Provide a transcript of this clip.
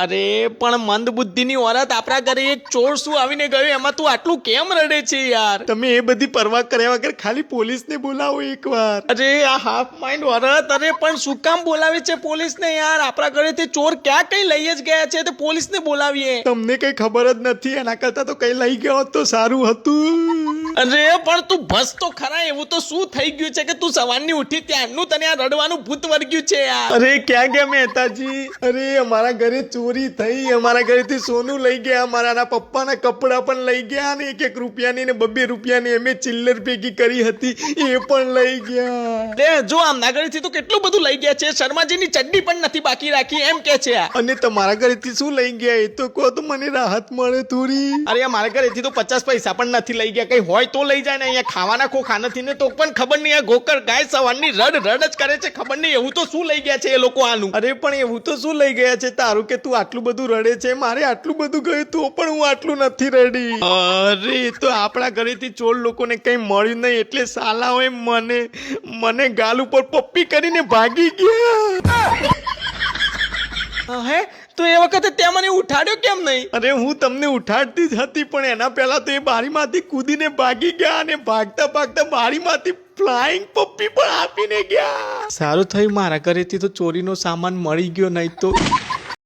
અરે પણ મંદ બુદ્ધિની ઓરત આપણા ઘરે એક ચોર શું આવીને ગયો એમાં તું આટલું કેમ રડે છે યાર? તમે એ બધી પરવા કર્યા વગર ખાલી પોલીસને બોલાવો એકવાર. અરે આ હાફ માઇન્ડ ઓરત, અરે પણ શું કામ બોલાવે છે પોલીસને યાર? આપણા ઘરેથી ચોર ક્યાં કઈ લઈ જ ગયા છે તો પોલીસને બોલાવીએ? તમને કઈ ખબર જ નથી, એના કરતા તો કઈ લઈ ગયો હોત તો સારું હતું. અરે પણ તું બસ તો ખરા, એવું તો શું થઈ ગયું છે કે તું સવારની ઉઠી ત્યારનું તને આ રડવાનું ભૂત વર્ગ્યું છે યાર? અરે ક્યાં ગયા મહેતાજી? અરે અમારા ઘરે ચોરી થઈ, અમારા ઘરેથી સોનું લઈ ગયા, અમારા પપ્પાના કપડા પણ લઈ ગયા, ને 1-1 રૂપિયાની ને 2-2 રૂપિયાની અમે ચિલ્લર ભેગી કરી હતી એ પણ લઈ ગયા. લે જો આમના ઘરેથી તો કેટલું બધું લઈ ગયા છે, શર્માજીની ચડ્ડી પણ નથી બાકી રાખી એમ કે છે આ. અને તમારા ઘરેથી શું લઈ ગયા એ તો કહો તો મને રાહત મળે થોડી. અરે મારા ઘરેથી તો 50 પૈસા પણ નથી લઈ ગયા, કઈ હોય તો લઈ જાય ને, અહીંયા ખાવાના ખોખા નથી ને તો પણ ખબર નહીં આ ગોકળ ગાય સવારની રડ જ કરે છે, ખબર નહીં એવું તો શું લઈ ગયા છે એ લોકો આનું. અરે પણ એવું તો શું લઈ ગયા છે તારું કે તું આટલું બધું રડે છે? મારે આટલું બધું ગયું તો પણ હું આટલું નથી રડી. અરે તો આપણા ઘરેથી ચોર લોકોને કઈ મળ્યું નહીં એટલે સાલાઓએ મને ગાલ ઉપર પપ્પી કરીને ભાગી ગયા. હે તો એ વખતે તે મને ઉઠાડ્યો કેમ નહીં? અરે હું તમને ઉઠાડતી જ હતી પણ એના પહેલા તો એ બારીમાંથી કૂદીને ભાગી ગયા અને ભાગતા ભાગતા બારીમાંથી ફ્લાઇંગ પપ્પી પણ આપીને ગયા. સારું થયું મારા ઘરેથી તો ચોરીનો સામાન મળી ગયો, નહીં તો